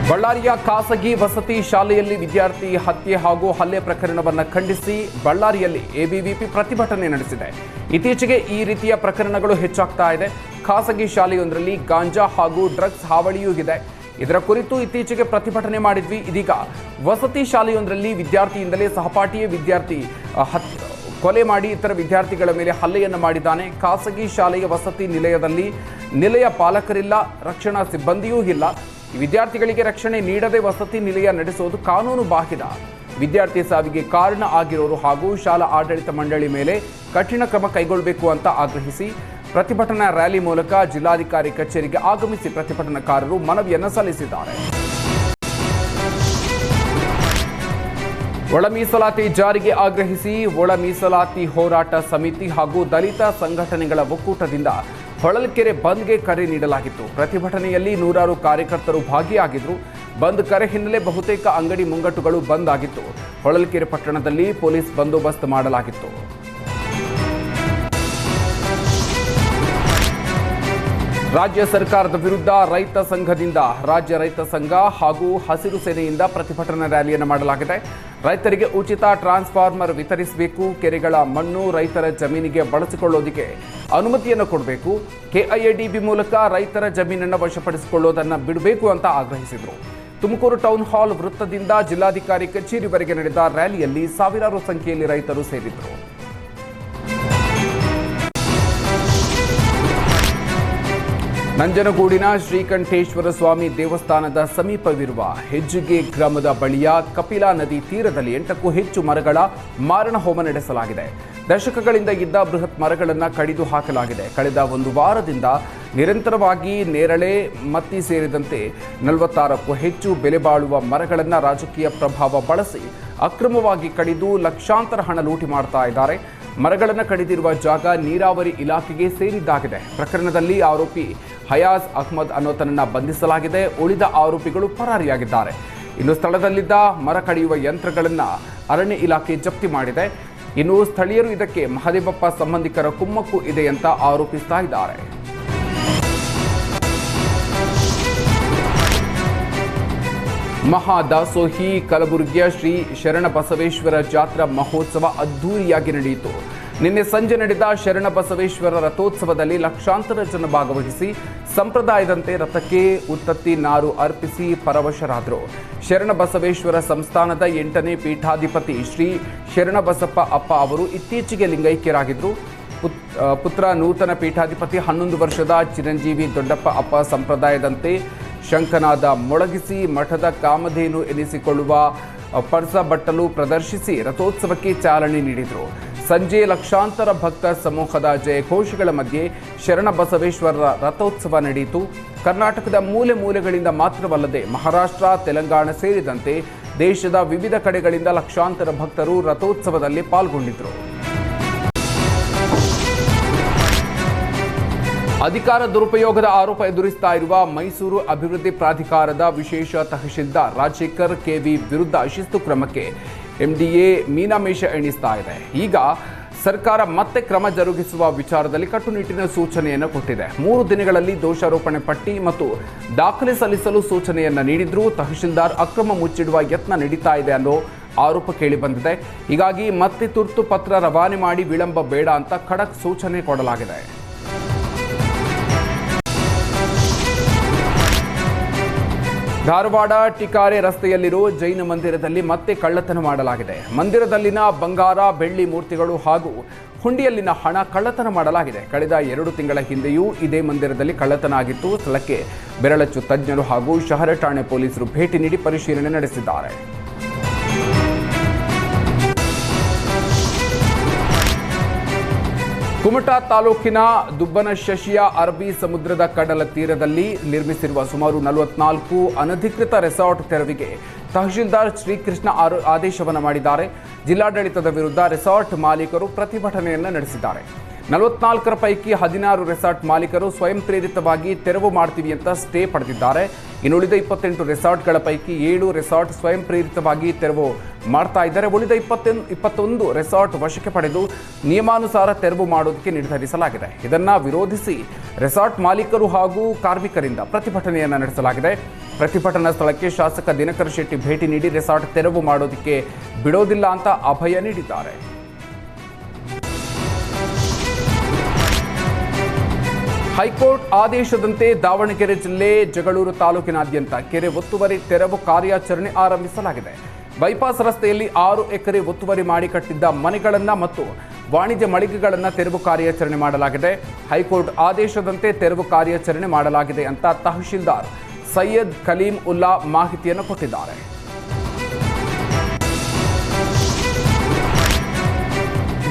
ಬಳ್ಳಾರಿಯ ಖಾಸಗಿ ವಸತಿ ಶಾಲೆಯಲ್ಲಿ ವಿದ್ಯಾರ್ಥಿ ಹತ್ಯೆ ಹಾಗೂ ಹಲ್ಲೆ ಪ್ರಕರಣವನ್ನು ಖಂಡಿಸಿ ಬಳ್ಳಾರಿಯಲ್ಲಿ ಎಬಿವಿಪಿ ಪ್ರತಿಭಟನೆ ನಡೆಸಿದೆ. ಇತ್ತೀಚೆಗೆ ಈ ರೀತಿಯ ಪ್ರಕರಣಗಳು ಹೆಚ್ಚಾಗ್ತಾ ಇದೆ. ಖಾಸಗಿ ಶಾಲೆಯೊಂದರಲ್ಲಿ ಗಾಂಜಾ ಹಾಗೂ ಡ್ರಗ್ಸ್ ಹಾವಳಿಯೂ ಇದೆ. ಇದರ ಕುರಿತು ಇತ್ತೀಚೆಗೆ ಪ್ರತಿಭಟನೆ ಮಾಡಿದ್ವಿ. ಇದೀಗ ವಸತಿ ಶಾಲೆಯೊಂದರಲ್ಲಿ ವಿದ್ಯಾರ್ಥಿಯಿಂದಲೇ ಸಹಪಾಠಿಯೇ ವಿದ್ಯಾರ್ಥಿ ಕೊಲೆ ಮಾಡಿ ಇತರ ವಿದ್ಯಾರ್ಥಿಗಳ ಮೇಲೆ ಹಲ್ಲೆಯನ್ನು ಮಾಡಿದ್ದಾನೆ. ಖಾಸಗಿ ಶಾಲೆಯ ವಸತಿ ನಿಲಯದಲ್ಲಿ ನಿಲಯ ಪಾಲಕರಿಲ್ಲ, ರಕ್ಷಣಾ ಸಿಬ್ಬಂದಿಯೂ ಇಲ್ಲ. ವಿದ್ಯಾರ್ಥಿಗಳಿಗೆ ರಕ್ಷಣೆ ನೀಡದೆ ವಸತಿ ನಿಲಯ ನಡೆಸುವುದು ಕಾನೂನು ಬಾಹಿರ. ವಿದ್ಯಾರ್ಥಿ ಸಾವಿಗೆ ಕಾರಣ ಆಗಿರೋರು ಹಾಗೂ ಶಾಲಾ ಆಡಳಿತ ಮಂಡಳಿ ಮೇಲೆ ಕಠಿಣ ಕ್ರಮ ಕೈಗೊಳ್ಳಬೇಕು ಅಂತ ಆಗ್ರಹಿಸಿ ಪ್ರತಿಭಟನಾ ರ್ಯಾಲಿ ಮೂಲಕ ಜಿಲ್ಲಾಧಿಕಾರಿ ಕಚೇರಿಗೆ ಆಗಮಿಸಿ ಪ್ರತಿಭಟನಾಕಾರರು ಮನವಿಯನ್ನು ಸಲ್ಲಿಸಿದ್ದಾರೆ. ಒಳ ಮೀಸಲಾತಿ ಜಾರಿಗೆ ಆಗ್ರಹಿಸಿ ಒಳ ಮೀಸಲಾತಿ ಹೋರಾಟ ಸಮಿತಿ ಹಾಗೂ ದಲಿತ ಸಂಘಟನೆಗಳ ಒಕ್ಕೂಟದಿಂದ ಹೊಳಲ್ಕೆರೆ ಬಂದ್ಗೆ ಕರೆ ನೀಡಲಾಗಿತ್ತು. ಪ್ರತಿಭಟನೆಯಲ್ಲಿ ನೂರಾರು ಕಾರ್ಯಕರ್ತರು ಭಾಗಿಯಾಗಿದ್ದರು. ಬಂದ್ ಕರೆ ಹಿನ್ನೆಲೆ ಬಹುತೇಕ ಅಂಗಡಿ ಮುಂಗಟ್ಟುಗಳು ಬಂದ್ ಆಗಿತ್ತು. ಹೊಳಲ್ಕೆರೆ ಪಟ್ಟಣದಲ್ಲಿ ಪೊಲೀಸ್ ಬಂದೋಬಸ್ತ್ ಮಾಡಲಾಗಿತ್ತು. ರಾಜ್ಯ ಸರ್ಕಾರದ ವಿರುದ್ಧ ರೈತ ಸಂಘದಿಂದ ರಾಜ್ಯ ರೈತ ಸಂಘ ಹಾಗೂ ಹಸಿರು ಸೇನೆಯಿಂದ ಪ್ರತಿಭಟನಾ ರ್ಯಾಲಿಯನ್ನು ಮಾಡಲಾಗಿದೆ. ರೈತರಿಗೆ ಉಚಿತ ಟ್ರಾನ್ಸ್ಫಾರ್ಮರ್ ವಿತರಿಸಬೇಕು, ಕೆರೆಗಳ ಮಣ್ಣು ರೈತರ ಜಮೀನಿಗೆ ಬಳಸಿಕೊಳ್ಳೋದಕ್ಕೆ ಅನುಮತಿಯನ್ನು ಕೊಡಬೇಕು, ಕೆಐಎಡಿಬಿ ಮೂಲಕ ರೈತರ ಜಮೀನನ್ನು ವಶಪಡಿಸಿಕೊಳ್ಳೋದನ್ನು ಬಿಡಬೇಕು ಅಂತ ಆಗ್ರಹಿಸಿದರು. ತುಮಕೂರು ಟೌನ್ ಹಾಲ್ ವೃತ್ತದಿಂದ ಜಿಲ್ಲಾಧಿಕಾರಿ ಕಚೇರಿವರೆಗೆ ನಡೆದ ರ್ಯಾಲಿಯಲ್ಲಿ ಸಾವಿರಾರು ಸಂಖ್ಯೆಯಲ್ಲಿ ರೈತರು ಸೇರಿದ್ದರು. ನಂಜನಗೂಡಿನ ಶ್ರೀಕಂಠೇಶ್ವರ ಸ್ವಾಮಿ ದೇವಸ್ಥಾನದ ಸಮೀಪವಿರುವ ಹೆಜ್ಜಿಗೆ ಗ್ರಾಮದ ಬಳಿಯ ಕಪಿಲಾ ನದಿ ತೀರದಲ್ಲಿ 8ಕ್ಕೂ ಹೆಚ್ಚು ಮರಗಳ ಮಾರಣ ಹೋಮ ನಡೆಸಲಾಗಿದೆ. ದಶಕಗಳಿಂದ ಇದ್ದ ಬೃಹತ್ ಮರಗಳನ್ನು ಕಡಿದು ಹಾಕಲಾಗಿದೆ. ಕಳೆದ ಒಂದು ವಾರದಿಂದ ನಿರಂತರವಾಗಿ ನೇರಳೆ, ಮತ್ತಿ ಸೇರಿದಂತೆ 46ಕ್ಕೂ ಹೆಚ್ಚು ಬೆಲೆ ಬಾಳುವ ಮರಗಳನ್ನು ರಾಜಕೀಯ ಪ್ರಭಾವ ಬಳಸಿ ಅಕ್ರಮವಾಗಿ ಕಡಿದು ಲಕ್ಷಾಂತರ ಹಣ ಲೂಟಿ ಮಾಡ್ತಾ ಇದ್ದಾರೆ. ಮರಗಳನ್ನು ಕಡಿದಿರುವ ಜಾಗ ನೀರಾವರಿ ಇಲಾಖೆಗೆ ಸೇರಿದ್ದಾಗಿದೆ. ಪ್ರಕರಣದಲ್ಲಿ ಆರೋಪಿ ಹಯಾಜ್ ಅಹ್ಮದ್ ಅನ್ನೋತನನ್ನ ಬಂಧಿಸಲಾಗಿದೆ. ಉಳಿದ ಆರೋಪಿಗಳು ಪರಾರಿಯಾಗಿದ್ದಾರೆ. ಇನ್ನು ಸ್ಥಳದಲ್ಲಿದ್ದ ಮರ ಕಡಿಯುವ ಯಂತ್ರಗಳನ್ನು ಅರಣ್ಯ ಇಲಾಖೆ ಜಪ್ತಿ ಮಾಡಿದೆ. ಇನ್ನು ಸ್ಥಳೀಯರು ಇದಕ್ಕೆ ಮಹದೇವಪ್ಪ ಸಂಬಂಧಿಕರ ಕುಮ್ಮಕ್ಕು ಇದೆ ಅಂತ ಆರೋಪಿಸ್ತಾ ಇದ್ದಾರೆ. ಮಹಾದಾಸೋಹಿ ಕಲಬುರಗಿಯ ಶ್ರೀ ಶರಣಬಸವೇಶ್ವರ ಜಾತ್ರಾ ಮಹೋತ್ಸವ ಅದ್ದೂರಿಯಾಗಿ ನಡೆಯಿತು. ನಿನ್ನೆ ಸಂಜೆ ನಡೆದ ಶರಣಬಸವೇಶ್ವರ ರಥೋತ್ಸವದಲ್ಲಿ ಲಕ್ಷಾಂತರ ಜನ ಭಾಗವಹಿಸಿ ಸಂಪ್ರದಾಯದಂತೆ ರಥಕ್ಕೆ ಉತ್ತತ್ತಿ ನಾರು ಅರ್ಪಿಸಿ ಪರವಶರಾದರು. ಶರಣಬಸವೇಶ್ವರ ಸಂಸ್ಥಾನದ 8ನೇ ಪೀಠಾಧಿಪತಿ ಶ್ರೀ ಶರಣಬಸಪ್ಪ ಅಪ್ಪ ಅವರು ಇತ್ತೀಚೆಗೆ ಲಿಂಗೈಕ್ಯರಾಗಿದ್ದರು. ಪುತ್ರ ನೂತನ ಪೀಠಾಧಿಪತಿ 11 ವರ್ಷದ ಚಿರಂಜೀವಿ ದೊಡ್ಡಪ್ಪ ಅಪ್ಪ ಸಂಪ್ರದಾಯದಂತೆ ಶಂಖನಾದ ಮೊಳಗಿಸಿ ಮಠದ ಕಾಮಧೇನು ಎನಿಸಿಕೊಳ್ಳುವ ಪರ್ಸ ಬಟ್ಟಲು ಪ್ರದರ್ಶಿಸಿ ರಥೋತ್ಸವಕ್ಕೆ ಚಾಲನೆ ನೀಡಿದರು. ಸಂಜೆ ಲಕ್ಷಾಂತರ ಭಕ್ತ ಸಮೂಹದ ಜಯಘೋಷಗಳ ಮಧ್ಯೆ ಶರಣಬಸವೇಶ್ವರರ ರಥೋತ್ಸವ ನಡೆಯಿತು. ಕರ್ನಾಟಕದ ಮೂಲೆ ಮೂಲೆಗಳಿಂದ ಮಾತ್ರವಲ್ಲದೆ ಮಹಾರಾಷ್ಟ್ರ, ತೆಲಂಗಾಣ ಸೇರಿದಂತೆ ದೇಶದ ವಿವಿಧ ಕಡೆಗಳಿಂದ ಲಕ್ಷಾಂತರ ಭಕ್ತರು ರಥೋತ್ಸವದಲ್ಲಿ ಪಾಲ್ಗೊಂಡಿದ್ದರು. ಅಧಿಕಾರ ದುರುಪಯೋಗದ ಆರೋಪ ಎದುರಿಸ್ತಾ ಇರುವ ಮೈಸೂರು ಅಭಿವೃದ್ಧಿ ಪ್ರಾಧಿಕಾರದ ವಿಶೇಷ ತಹಶೀಲ್ದಾರ್ ರಾಜಶೇಖರ್ ಕೆವಿ ವಿರುದ್ಧ ಶಿಸ್ತು ಕ್ರಮಕ್ಕೆ ಎಂಡಿಎ ಮೀನಾಮೇಷ ಎಣಿಸ್ತಾ ಇದೆ. ಈಗ ಸರ್ಕಾರ ಮತ್ತೆ ಕ್ರಮ ಜರುಗಿಸುವ ವಿಚಾರದಲ್ಲಿ ಕಟ್ಟುನಿಟ್ಟಿನ ಸೂಚನೆಯನ್ನು ಕೊಟ್ಟಿದೆ. 3 ದಿನಗಳಲ್ಲಿ ದೋಷಾರೋಪಣೆ ಪಟ್ಟಿ ಮತ್ತು ದಾಖಲೆ ಸಲ್ಲಿಸಲು ಸೂಚನೆಯನ್ನು ನೀಡಿದ್ರು. ತಹಶೀಲ್ದಾರ್ ಅಕ್ರಮ ಮುಚ್ಚಿಡುವ ಯತ್ನ ನಡೀತಾ ಇದೆ ಅನ್ನೋ ಆರೋಪ ಕೇಳಿಬಂದಿದೆ. ಹೀಗಾಗಿ ಮತ್ತೆ ತುರ್ತು ಪತ್ರ ರವಾನೆ ಮಾಡಿ ವಿಳಂಬ ಬೇಡ ಅಂತ ಖಡಕ್ ಸೂಚನೆ ಕೊಡಲಾಗಿದೆ. ಧಾರವಾಡ ಟಿಕಾರೆ ರಸ್ತೆಯಲ್ಲಿರೋ ಜೈನ ಮಂದಿರದಲ್ಲಿ ಮತ್ತೆ ಕಳ್ಳತನ ಮಾಡಲಾಗಿದೆ. ಮಂದಿರದಲ್ಲಿನ ಬಂಗಾರ, ಬೆಳ್ಳಿ ಮೂರ್ತಿಗಳು ಹಾಗೂ ಹುಂಡಿಯಲ್ಲಿನ ಹಣ ಕಳ್ಳತನ ಮಾಡಲಾಗಿದೆ. ಕಳೆದ 2 ತಿಂಗಳ ಹಿಂದೆಯೂ ಇದೇ ಮಂದಿರದಲ್ಲಿ ಕಳ್ಳತನ ಆಗಿತ್ತು. ಸ್ಥಳಕ್ಕೆ ಬೆರಳಚ್ಚು ತಜ್ಞರು ಹಾಗೂ ಶಹರ ಠಾಣೆ ಪೊಲೀಸರು ಭೇಟಿ ನೀಡಿ ಪರಿಶೀಲನೆ ನಡೆಸಿದ್ದಾರೆ. ಕುಮಟಾ ತಾಲೂಕಿನ ದುಬ್ಬನಶಶಿಯ ಅರಬ್ಬಿ ಸಮುದ್ರದ ಕಡಲ ತೀರದಲ್ಲಿ ನಿರ್ಮಿಸಿರುವ ಸುಮಾರು 44 ಅನಧಿಕೃತ ರೆಸಾರ್ಟ್ ತೆರವಿಗೆ ತಹಶೀಲ್ದಾರ್ ಶ್ರೀಕೃಷ್ಣ ಆದೇಶವನ್ನು ಮಾಡಿದ್ದಾರೆ. ಜಿಲ್ಲಾಡಳಿತದ ವಿರುದ್ಧ ರೆಸಾರ್ಟ್ ಮಾಲೀಕರು ಪ್ರತಿಭಟನೆಯನ್ನು ನಡೆಸಿದ್ದಾರೆ. 44 ಪೈಕಿ 16 ರೆಸಾರ್ಟ್ ಮಾಲೀಕರು ಸ್ವಯಂ ಪ್ರೇರಿತವಾಗಿ ತೆರವು ಮಾಡ್ತೀವಿ ಅಂತ ಸ್ಟೇ ಪಡೆದಿದ್ದಾರೆ. ಇನ್ನುಳಿದ 28 ರೆಸಾರ್ಟ್ಗಳ ಪೈಕಿ 7 ರೆಸಾರ್ಟ್ ಸ್ವಯಂ ಪ್ರೇರಿತವಾಗಿ ತೆರವು ಮಾಡ್ತಾ ಇದ್ದಾರೆ. ಉಳಿದ 21 ರೆಸಾರ್ಟ್ ವಶಕ್ಕೆ ಪಡೆದು ನಿಯಮಾನುಸಾರ ತೆರವು ಮಾಡೋದಕ್ಕೆ ನಿರ್ಧರಿಸಲಾಗಿದೆ. ಇದನ್ನ ವಿರೋಧಿಸಿ ರೆಸಾರ್ಟ್ ಮಾಲೀಕರು ಹಾಗೂ ಕಾರ್ಮಿಕರಿಂದ ಪ್ರತಿಭಟನೆಯನ್ನು ನಡೆಸಲಾಗಿದೆ. ಪ್ರತಿಭಟನಾ ಸ್ಥಳಕ್ಕೆ ಶಾಸಕ ದಿನಕರ್ ಶೆಟ್ಟಿ ಭೇಟಿ ನೀಡಿ ರೆಸಾರ್ಟ್ ತೆರವು ಮಾಡೋದಕ್ಕೆ ಬಿಡೋದಿಲ್ಲ ಅಂತ ಅಭಯ ನೀಡಿದ್ದಾರೆ. ಹೈಕೋರ್ಟ್ ಆದೇಶದಂತೆ ದಾವಣಗೆರೆ ಜಿಲ್ಲೆ ಜಗಳೂರು ತಾಲೂಕಿನಾದ್ಯಂತ ಕೆರೆ ಒತ್ತುವರಿ ತೆರವು ಕಾರ್ಯಾಚರಣೆ ಆರಂಭಿಸಲಾಗಿದೆ. ಬೈಪಾಸ್ ರಸ್ತೆಯಲ್ಲಿ 6 ಎಕರೆ ಒತ್ತುವರಿ ಮಾಡಿ ಕಟ್ಟಿದ್ದ ಮನೆಗಳನ್ನು ಮತ್ತು ವಾಣಿಜ್ಯ ಮಳಿಗೆಗಳನ್ನು ತೆರವು ಕಾರ್ಯಾಚರಣೆ ಮಾಡಲಾಗಿದೆ. ಹೈಕೋರ್ಟ್ ಆದೇಶದಂತೆ ತೆರವು ಕಾರ್ಯಾಚರಣೆ ಮಾಡಲಾಗಿದೆ ಅಂತ ತಹಶೀಲ್ದಾರ್ ಸೈಯದ್ ಕಲೀಂ ಉಲ್ಲಾ ಮಾಹಿತಿಯನ್ನು ಕೊಟ್ಟಿದ್ದಾರೆ.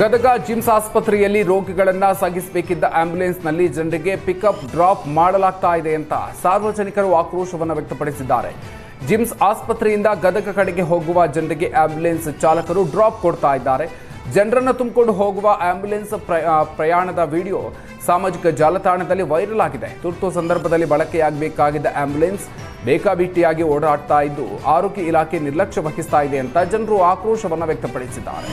ಗದಗ ಜಿಮ್ಸ್ ಆಸ್ಪತ್ರೆಯಲ್ಲಿ ರೋಗಿಗಳನ್ನು ಸಾಗಿಸಬೇಕಿದ್ದ ಆಂಬ್ಯುಲೆನ್ಸ್ನಲ್ಲಿ ಜನರಿಗೆ ಪಿಕಪ್ ಡ್ರಾಪ್ ಮಾಡಲಾಗ್ತಾ ಇದೆ ಅಂತ ಸಾರ್ವಜನಿಕರು ಆಕ್ರೋಶವನ್ನು ವ್ಯಕ್ತಪಡಿಸಿದ್ದಾರೆ. ಜಿಮ್ಸ್ ಆಸ್ಪತ್ರೆಯಿಂದ ಗದಗ ಕಡೆಗೆ ಹೋಗುವ ಜನರಿಗೆ ಆಂಬ್ಯುಲೆನ್ಸ್ ಚಾಲಕರು ಡ್ರಾಪ್ ಕೊಡ್ತಾ ಇದ್ದಾರೆ. ಜನರನ್ನು ತುಂಬಿಕೊಂಡು ಹೋಗುವ ಆಂಬ್ಯುಲೆನ್ಸ್ ಪ್ರಯಾಣದ ವಿಡಿಯೋ ಸಾಮಾಜಿಕ ಜಾಲತಾಣದಲ್ಲಿ ವೈರಲ್ ಆಗಿದೆ. ತುರ್ತು ಸಂದರ್ಭದಲ್ಲಿ ಬಳಕೆಯಾಗಬೇಕಾಗಿದ್ದ ಆಂಬ್ಯುಲೆನ್ಸ್ ಬೇಕಾಬಿಟ್ಟಿಯಾಗಿ ಓಡಾಡ್ತಾ ಇದ್ದು ಆರೋಗ್ಯ ಇಲಾಖೆ ನಿರ್ಲಕ್ಷ್ಯ ವಹಿಸ್ತಾ ಇದೆ ಅಂತ ಜನರು ಆಕ್ರೋಶವನ್ನು ವ್ಯಕ್ತಪಡಿಸಿದ್ದಾರೆ.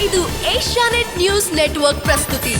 ಇದು ಏಷ್ಯಾನೆಟ್ ನ್ಯೂಸ್ ನೆಟ್ವರ್ಕ್ ಪ್ರಸ್ತುತಿ.